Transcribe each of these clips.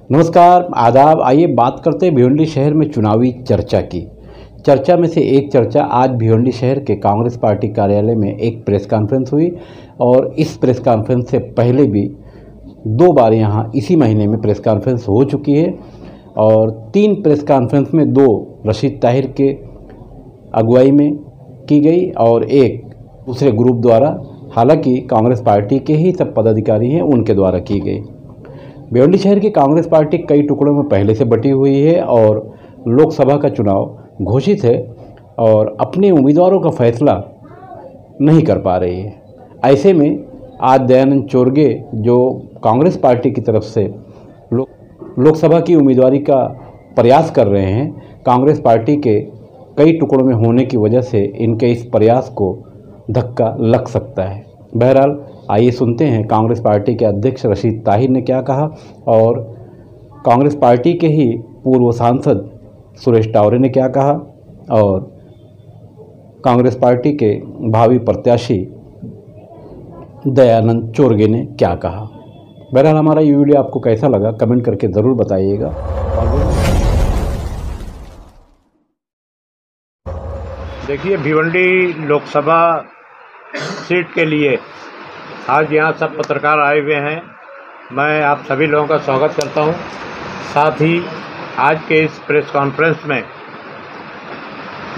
नमस्कार, आदाब। आइए बात करते हैं भिवंडी शहर में चुनावी चर्चा की। चर्चा में से एक चर्चा आज भिवंडी शहर के कांग्रेस पार्टी कार्यालय में एक प्रेस कॉन्फ्रेंस हुई और इस प्रेस कॉन्फ्रेंस से पहले भी 2 बार यहाँ इसी महीने में प्रेस कॉन्फ्रेंस हो चुकी है और 3 प्रेस कॉन्फ्रेंस में 2 रशीद ताहिर के अगुवाई में की गई और एक दूसरे ग्रुप द्वारा, हालांकि कांग्रेस पार्टी के ही सब पदाधिकारी हैं उनके द्वारा की गई। भिवंडी शहर की कांग्रेस पार्टी कई टुकड़ों में पहले से बटी हुई है और लोकसभा का चुनाव घोषित है और अपने उम्मीदवारों का फैसला नहीं कर पा रही है। ऐसे में आज दयानंद चोरगे जो कांग्रेस पार्टी की तरफ से लोकसभा की उम्मीदवारी का प्रयास कर रहे हैं, कांग्रेस पार्टी के कई टुकड़ों में होने की वजह से इनके इस प्रयास को धक्का लग सकता है। बहरहाल आइए सुनते हैं कांग्रेस पार्टी के अध्यक्ष रशीद ताहिर ने क्या कहा और कांग्रेस पार्टी के ही पूर्व सांसद सुरेश टावरे ने क्या कहा और कांग्रेस पार्टी के भावी प्रत्याशी दयानंद चोरगे ने क्या कहा। बहरहाल हमारा ये वीडियो आपको कैसा लगा कमेंट करके ज़रूर बताइएगा। देखिए, भिवंडी लोकसभा सीट के लिए आज यहाँ सब पत्रकार आए हुए हैं। मैं आप सभी लोगों का स्वागत करता हूँ। साथ ही आज के इस प्रेस कॉन्फ्रेंस में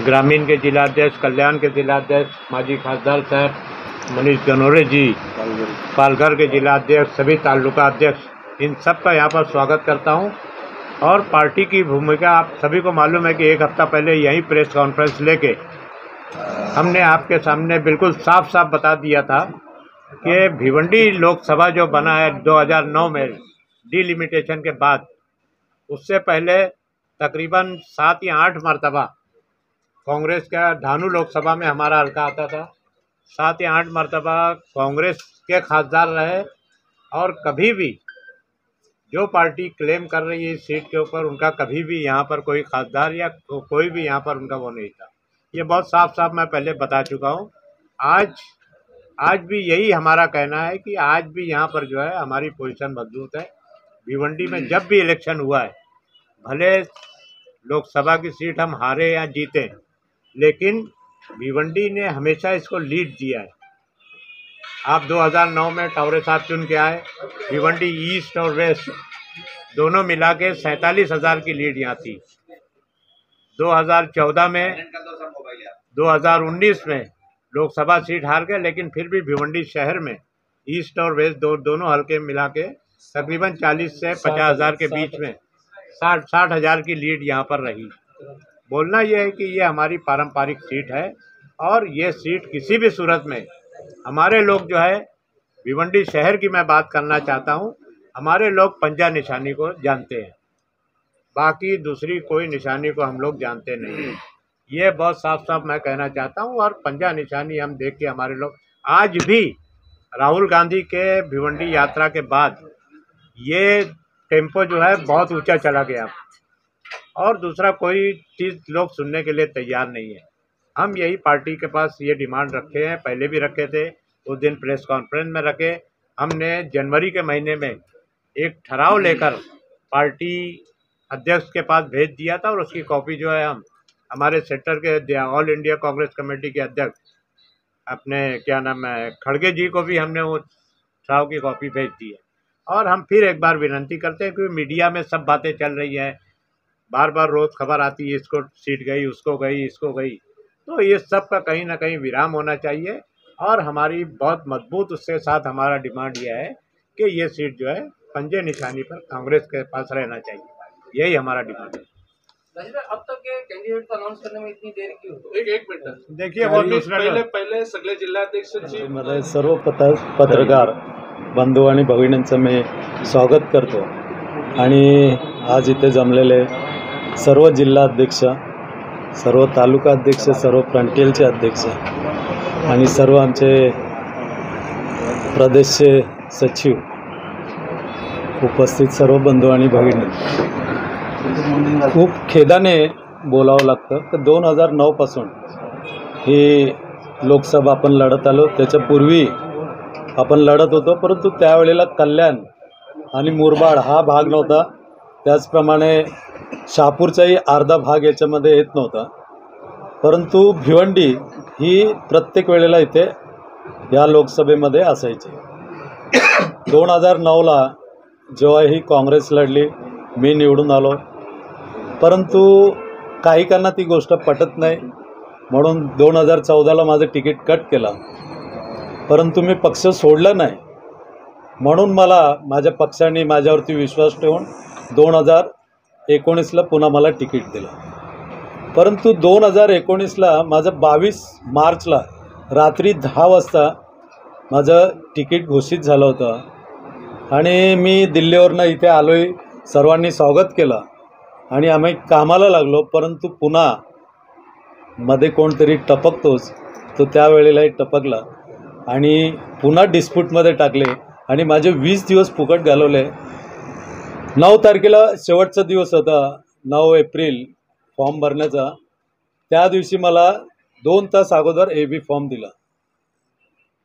ग्रामीण के जिलाध्यक्ष, कल्याण के जिलाध्यक्ष, माजी खासदार साहब मनीष गनोरे जी, पालघर के जिलाध्यक्ष, सभी तालुका अध्यक्ष, इन सब का यहाँ पर स्वागत करता हूँ। और पार्टी की भूमिका आप सभी को मालूम है कि 1 हफ्ता पहले यही प्रेस कॉन्फ्रेंस लेके हमने आपके सामने बिल्कुल साफ साफ बता दिया था कि भिवंडी लोकसभा जो बना है 2009 में डिलिमिटेशन के बाद, उससे पहले तकरीबन 7 या 8 मरतबा कांग्रेस का धानु लोकसभा में हमारा हल्का आता था। 7 या 8 मरतबा कांग्रेस के खासदार रहे और कभी भी जो पार्टी क्लेम कर रही है इस सीट के ऊपर, उनका कभी भी यहाँ पर कोई खासदार या कोई भी यहाँ पर उनका वो नहीं था। ये बहुत साफ साफ मैं पहले बता चुका हूँ। आज भी यही हमारा कहना है कि आज भी यहाँ पर जो है हमारी पोजीशन मजबूत है। भिवंडी में जब भी इलेक्शन हुआ है, भले लोकसभा की सीट हम हारे या जीते, लेकिन भिवंडी ने हमेशा इसको लीड दिया है। आप 2009 में टावरे साहब चुन के आए, भिवंडी ईस्ट और वेस्ट दोनों मिला के 47,000 की लीड यहाँ थी। 2014 में 2019 में लोकसभा सीट हार गए, लेकिन फिर भी भिवंडी शहर में ईस्ट और वेस्ट दोनों हल्के मिला के तकरीबन 40 से 50,000 के बीच में 60,000 की लीड यहाँ पर रही। बोलना यह है कि ये हमारी पारंपरिक सीट है और ये सीट किसी भी सूरत में हमारे लोग जो है, भिवंडी शहर की मैं बात करना चाहता हूँ, हमारे लोग पंजा निशानी को जानते हैं, बाकी दूसरी कोई निशानी को हम लोग जानते नहीं। ये बहुत साफ साफ मैं कहना चाहता हूँ। और पंजा निशानी हम देख के हमारे लोग, आज भी राहुल गांधी के भिवंडी यात्रा के बाद ये टेम्पो जो है बहुत ऊंचा चला गया और दूसरा कोई चीज़ लोग सुनने के लिए तैयार नहीं है। हम यही पार्टी के पास ये डिमांड रखे हैं, पहले भी रखे थे, उस दिन प्रेस कॉन्फ्रेंस में रखे। हमने जनवरी के महीने में एक ठहराव लेकर पार्टी अध्यक्ष के पास भेज दिया था और उसकी कॉपी जो है हम हमारे सेक्टर के ऑल इंडिया कांग्रेस कमेटी के अध्यक्ष अपने क्या नाम है खड़गे जी को भी हमने वो ठहराव की कॉपी भेज दी है। और हम फिर एक बार विनती करते हैं, क्योंकि मीडिया में सब बातें चल रही है, बार बार रोज़ खबर आती है, इसको सीट गई, उसको गई, इसको गई, तो ये सब का कहीं ना कहीं विराम होना चाहिए। और हमारी बहुत मजबूत उसके साथ हमारा डिमांड यह है कि ये सीट जो है पंजे निशानी पर कांग्रेस के पास रहना चाहिए। यही हमारा डिमांड है। अब तक के कैंडिडेट को अनाउंस करने में इतनी देर क्यों? एक मिनिट देखिए, वो पहिले सगळे जिल्हाध्यक्षांची सर्व पत्रकार बंधू आणि भगिनींचं मी स्वागत करतो आणि आज इथे जमलेले सर्व जिल्हाध्यक्ष, सर्व तालुका अध्यक्ष, सर्व फ्रंटियलचे अध्यक्ष आणि सर्व आमचे प्रदेशचे सचिव, उपस्थित सर्व बंधू आणि भगिनी, खूप खेदाने बोलावं लागतं तर 2009 पासून ही लोकसभा आपण लढत आलो। त्याच्यापूर्वी आपण लढत होतो, परंतु त्यावेळेला कल्याण आणि मुरबाड हा भाग नव्हता, त्याचप्रमाणे शहापूरचाही अर्धा भाग याच्यामध्ये येत नव्हता, परंतु भिवंडी ही प्रत्येक वेळेला इथे या लोकसभेमध्ये असायची. 2009ला जेव्हा ही काँग्रेस लढली, मी निवडून आलो, परंतु काहीकांना ती गोष्ट पटत नाही म्हणून 2014ला माझं तिकीट कट केलं. परंतु मी पक्ष सोडला नाही म्हणून मला माझ्या पक्षाने माझ्यावरती विश्वास ठेवून 2019ला पुन्हा मला तिकीट दिलं. परंतु 2019ला माझं 22 मार्चला रात्री 10 वाजता माझं तिकीट घोषित झालं होतं आणि मी दिल्लीवरनं इथे आलो आहे. सर्वांनी स्वागत केलं आणि आम्ही कामाला लागलो. परंतु पुन्हा मध्ये कोणतरी टपकतोच, तो त्यावेळेलाही टपकला आणि पुन्हा डिस्प्यूटमध्ये टाकले आणि माझे 20 दिवस फुकट घालवले. 9 तारखेला शेवटचा दिवस होता, 9 एप्रिल फॉर्म भरण्याचा. त्या दिवशी मला 2 तास अगोदर AB फॉर्म दिला.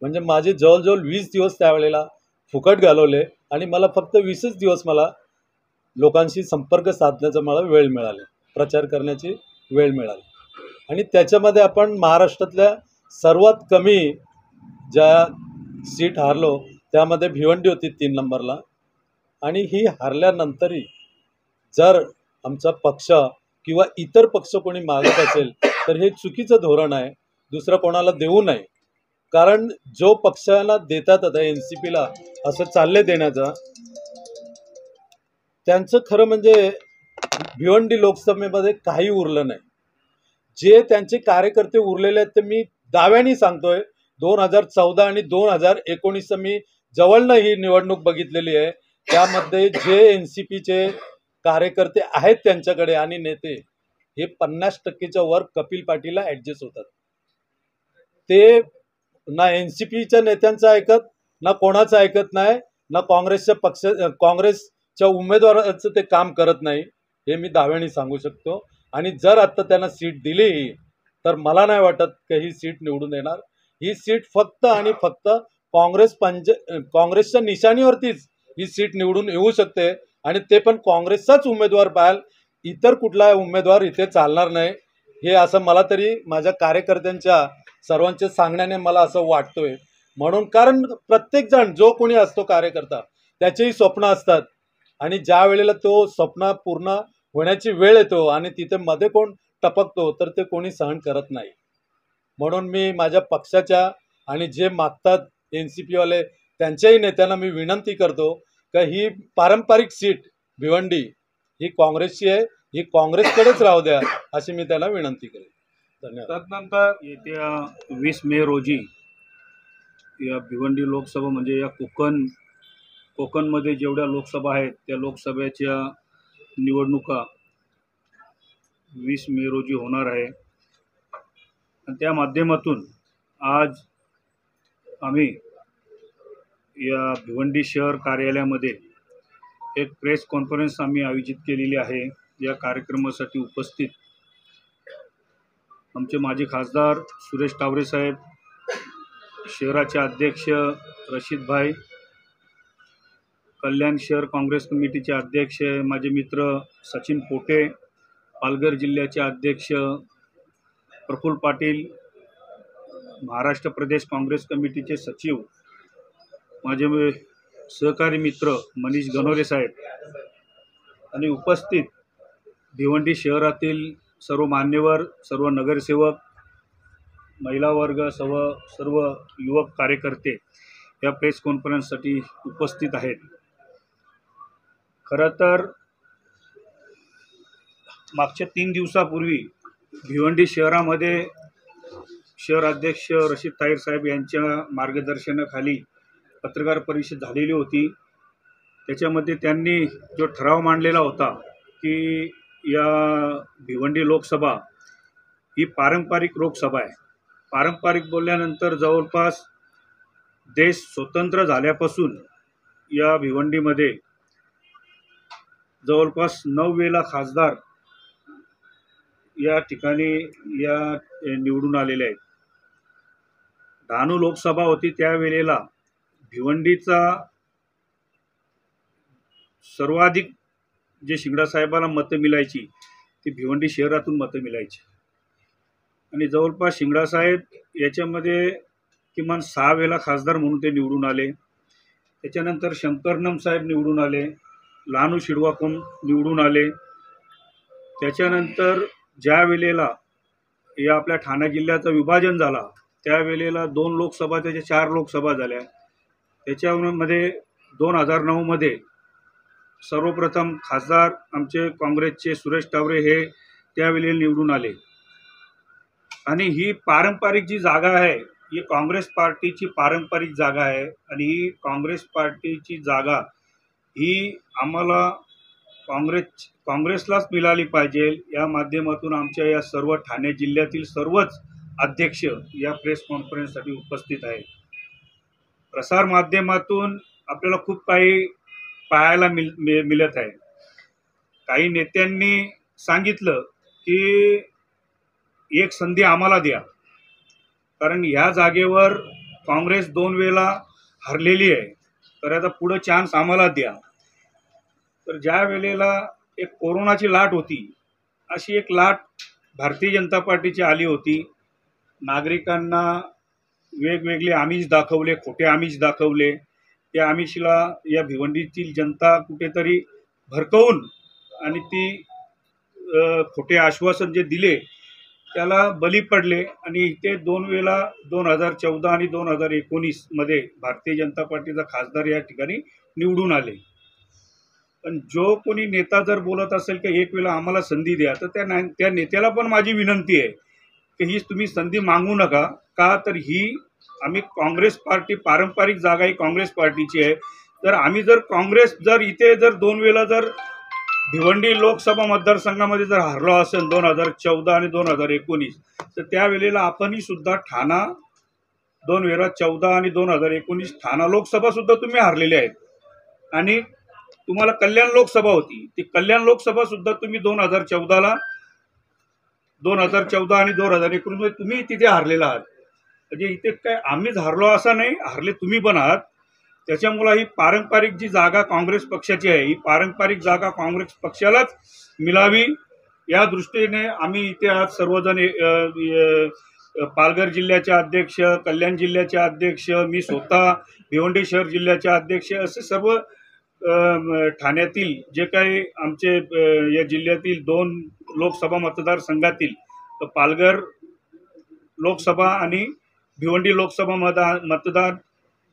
म्हणजे माझे जवळजवळ 20 दिवस त्यावेळेला फुकट घालवले आणि मला फक्त 20च दिवस मला लोकांशी संपर्क साधण्याचा मला वेळ मिळाला, प्रचार करण्याची वेळ मिळाली. आणि त्याच्यामध्ये आपण महाराष्ट्रातल्या सर्वात कमी ज्या सीट हारलो त्यामध्ये भिवंडी होती 3 नंबरला. आणि ही हारल्यानंतरही जर आमचा पक्ष किंवा इतर पक्ष कोणी मागत असेल तर हे चुकीचं धोरण आहे, दुसरं कोणाला देऊ नये. कारण जो पक्षाला देतात आता NCPला असं चालले देण्याचा, त्यांचं खरं म्हणजे भिवंडी लोकसभेमध्ये काही उरलं नाही. जे त्यांचे कार्यकर्ते उरलेले आहेत ते मी दाव्याने सांगतोय, 2014 आणि 2019 मी जवळनं ही निवडणूक बघितलेली आहे. त्यामध्ये जे NCPचे कार्यकर्ते आहेत त्यांच्याकडे आणि नेते, हे 50%च्या वर कपिल पाटीलला ॲडजस्ट होतात. ते ना NCPच्या नेत्यांचं ऐकत, ना कोणाचं ऐकत नाही, ना काँग्रेसच्या उमेदवाराचं ते काम करत नाही, हे मी दाव्याने सांगू शकतो. आणि जर आत्ता त्यांना सीट दिली तर मला नाही वाटत की ही सीट निवडून येणार. ही सीट फक्त आणि फक्त काँग्रेसच्या निशाणीवरतीच ही सीट निवडून येऊ शकते आणि ते पण काँग्रेसचाच उमेदवार पाहाल, इतर कुठला उमेदवार इथे चालणार नाही. हे असं मला तरी माझ्या कार्यकर्त्यांच्या सर्वांच्या सांगण्याने मला असं वाटतोय. म्हणून कारण प्रत्येकजण जो कोणी असतो कार्यकर्ता, त्याचेही स्वप्न असतात आणि ज्या वेळेला तो स्वप्न पूर्ण होण्याची वेळ येतो आणि तिथे मध्ये कोण टपकतो तर ते कोणी सहन करत नाही. म्हणून मी माझ्या पक्षाच्या आणि जे मागतात NCPवाले त्यांच्याही नेत्यांना मी विनंती करतो की ही पारंपरिक सीट भिवंडी ही काँग्रेसची आहे, ही काँग्रेसकडेच राहू द्या अशी मी त्यांना विनंती करेन. धन्यवाद. तदनंतर येत्या 20 मे रोजी या भिवंडी लोकसभा म्हणजे या कोकणमध्ये जेवढ्या लोकसभा आहेत त्या लोकसभेच्या निवडणुका 20 मे रोजी होणार आहे. आणि त्या माध्यमातून आज आम्ही या भिवंडी शहर कार्यालयामध्ये एक प्रेस कॉन्फरन्स आम्ही आयोजित केलेली आहे. या कार्यक्रमासाठी उपस्थित आमचे माजी खासदार सुरेश टावरे साहेब, शहराचे अध्यक्ष रशीदभाई, कल्याण शहर काँग्रेस कमिटीचे अध्यक्ष माझे मित्र सचिन पोटे, पालघर जिल्ह्याचे अध्यक्ष प्रफुल्ल पाटील, महाराष्ट्र प्रदेश काँग्रेस कमिटीचे सचिव माझे सहकारी मित्र मनीष गणोरे साहेब आणि उपस्थित भिवंडी शहरातील सर्व मान्यवर, सर्व नगरसेवक, महिला वर्ग, सर्व युवक कार्यकर्ते या प्रेस कॉन्फरन्ससाठी उपस्थित आहेत. खरं तर मागच्या 3 दिवसापूर्वी भिवंडी शहरामध्ये शहर अध्यक्ष रशीद ताहीर साहेब यांच्या मार्गदर्शनाखाली पत्रकार परिषद झालेली होती. त्याच्यामध्ये त्यांनी जो ठराव मांडलेला होता की या भिवंडी लोकसभा ही पारंपरिक लोकसभा आहे. पारंपरिक बोलल्यानंतर जवळपास देश स्वतंत्र झाल्यापासून या भिवंडीमध्ये जवळपास 9 वेळा खासदार या ठिकाणी निवडून आलेले आहेत. 96 लोकसभा होती त्यावेळेला भिवंडीचा सर्वाधिक जे शिंगडा साहेबांना मतं मिळायची ती भिवंडी शहरातून मतं मिळायची आणि जवळपास शिंगडा साहेब याच्यामध्ये किमान 6 वेळा खासदार म्हणून ते निवडून आले. त्याच्यानंतर शंकरनम साहेब निवडून आले, लानू शिडवाकोन निवडून आले. त्याच्यानंतर ज्या वेळेला या आपल्या ठाणे जिल्ह्याचं विभाजन झाला त्यावेळेला 2 लोकसभा त्याच्या 4 लोकसभा झाल्या. त्याच्यामध्ये 2009 मध्ये सर्वप्रथम खासदार आमचे काँग्रेसचे सुरेश टावरे हे त्यावेळेला निवडून आले. आणि ही पारंपरिक जी जागा आहे ही काँग्रेस पार्टीची पारंपरिक जागा आहे आणि ही काँग्रेस पार्टीची जागा ही आम्हाला काँग्रेसलाच मिळाली पाहिजे. या माध्यमातून आमच्या या सर्व ठाणे जिल्ह्यातील सर्वच अध्यक्ष या प्रेस कॉन्फरन्ससाठी उपस्थित आहेत. प्रसार माध्यमातून आपल्याला खूप काही पाहायला मिळत आहे. काही नेत्यांनी सांगितलं की एक संधी आम्हाला द्या, कारण ह्या जागेवर काँग्रेस 2 वेळा हरलेली आहे, तर आता पुढं चान्स आम्हाला द्या. तर ज्या वेळेला एक कोरोनाची लाट होती अशी एक लाट भारतीय जनता पार्टीची आली होती. नागरिकांना वेगवेगळे आमिष दाखवले, खोटे आमिष दाखवले. त्या आमिषला या भिवंडीतील जनता कुठेतरी भरकवून आणि ती खोटे आश्वासन जे दिले त्याला बली पडले आणि इथे 2 वेळा 2014 आणि 2019 मध्ये भारतीय जनता पार्टीचा खासदार या ठिकाणी निवडून आले. पण जो कोणी नेता जर बोलत असेल की एक वेळा आम्हाला संधी द्या, तर त्या नेत्याला पण माझी विनंती आहे की ही तुम्ही संधी मागू नका. का तर ही आम्ही काँग्रेस पार्टी पारंपरिक जागा ही काँग्रेस पार्टीची आहे. तर आम्ही जर काँग्रेस जर इथे जर 2 वेळा जर भिवंडी लोकसभा मतदारसंघामध्ये जर हरलो असेल 2014 आणि 2019, तर त्यावेळेला आपणही सुद्धा ठाणा 2 वेळा 14 आणि 2019 ठाणा लोकसभा सुद्धा तुम्ही हरलेले आहेत. आणि तुम्हाला कल्याण लोकसभा होती, ती कल्याण लोकसभा सुद्धा तुम्ही 2014 आणि 2019 मध्ये तुम्ही तिथे हरलेला आहात. म्हणजे इथे काय आम्हीच हरलो असं नाही, हरले तुम्ही पण आहात. त्याच्यामुळे ही पारंपरिक जी जागा काँग्रेस पक्षाची आहे ही पारंपरिक जागा काँग्रेस पक्षालाच मिळावी या दृष्टीने आम्ही इथे आज सर्वजण पालघर जिल्ह्याचे अध्यक्ष, कल्याण जिल्ह्याचे अध्यक्ष, मी स्वतः भिवंडी शहर जिल्ह्याचे अध्यक्ष असे सर्व ठाण्यातील जे काही आमचे या जिल्ह्यातील 2 लोकसभा मतदारसंघातील पालघर लोकसभा आणि भिवंडी लोकसभा मतदार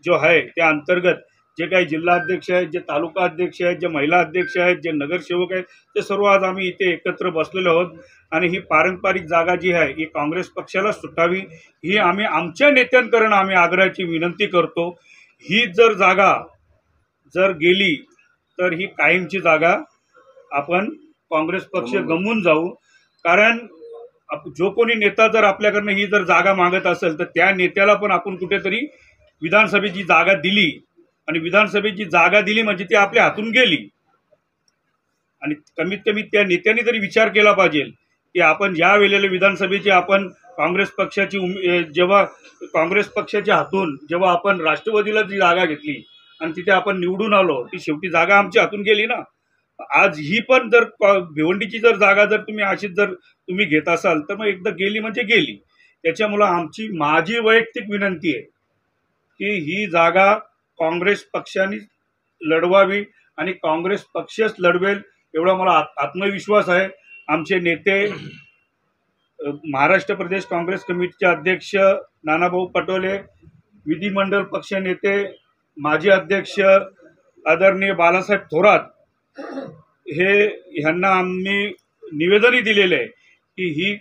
जो आहे त्या अंतर्गत जे काही जिल्हाध्यक्ष आहेत, जे तालुका अध्यक्ष आहेत, जे महिला अध्यक्ष आहेत, जे नगरसेवक आहेत, ते सर्व आज आम्ही इथे एकत्र बसलेलो आहोत. आणि ही पारंपरिक जागा जी आहे ही काँग्रेस पक्षाला सुटावी ही आम्ही आमच्या नेत्यांकडून आम्ही आग्रहाची विनंती करतो. ही जर जागा जर गेली तर ही कायमची जागा आपण काँग्रेस पक्ष गमवून जाऊ. कारण जो कोणी नेता जर आपल्याकडनं ही जर जागा मागत असेल तर त्या नेत्याला पण आपण कुठेतरी विधानसभेची जागा दिली आणि विधानसभेची जागा दिली म्हणजे ती आपल्या हातून गेली. आणि कमीत कमी त्या नेत्यांनी तरी विचार केला पाहिजे की आपण ज्या वेळेला विधानसभेची आपण काँग्रेस पक्षाची जेव्हा काँग्रेस पक्षाच्या हातून जेव्हा आपण राष्ट्रवादीला जी जागा घेतली आणि तिथे आपण निवडून आलो, ती शेवटी जागा आमच्या हातून गेली ना. आज ही पण जर भिवंडीची जर जागा जर तुम्ही अशीच जर तुम्ही घेत असाल तर मग एकदा गेली म्हणजे गेली. त्याच्यामुळं माझी वैयक्तिक विनंती आहे की ही जागा काँग्रेस पक्षाने लढवावी आणि काँग्रेस पक्षच लढवेल एवढा मला आत्मविश्वास आहे. आमचे नेते महाराष्ट्र प्रदेश काँग्रेस कमिटीचे अध्यक्ष नानाभाऊ पटोले, विधिमंडळ पक्ष नेते माजी अध्यक्ष आदरणीय बाळासाहेब थोरात ह्यांना आम्ही निवेदनही दिलेले आहे की ही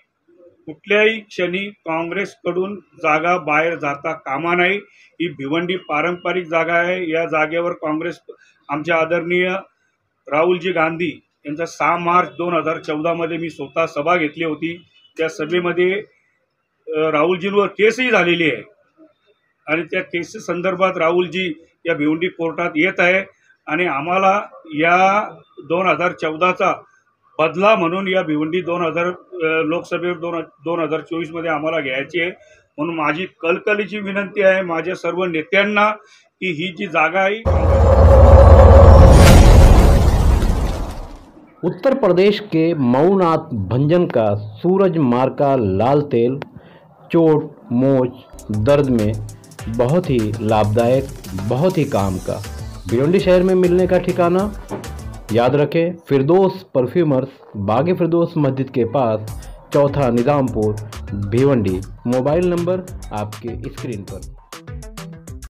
कुठल्याही क्षणी काँग्रेसकडून जागा बाहेर जाता कामा नाही. ही भिवंडी पारंपरिक जागा आहे. या जागेवर काँग्रेस आमच्या आदरणीय राहुलजी गांधी यांचा 6 मार्च 2014 मध्ये मी स्वतः सभा घेतली होती. त्या सभेमध्ये राहुलजींवर केसही झालेली आहे आणि त्या केस संदर्भात राहुलजी या भिवंडी कोर्टात येत आहे आणि आम्हाला या 2014चा बदला म्हणून या भिवंडी 2000 लोकसभेवर 2024 मध्ये आम्हाला घ्यायची आहे. म्हणून माझी कळकळीची विनंती आहे माझ्या सर्व नेत्यांना की ही जी जागा आहे उत्तर प्रदेश के मऊनाथ भंजन का सूरज मार्का लाल तेल चोट, मोच, दर्द में बहुत ही लाभदायक, बहुत ही काम का। भिवंडी शहर में मिलने का ठिकाना याद रखें, फिरदौस परफ्यूमर्स, बागे फिरदौस मस्जिद के पास, चौथा निजामपुर, भिवंडी। मोबाइल नंबर आपके स्क्रीन पर।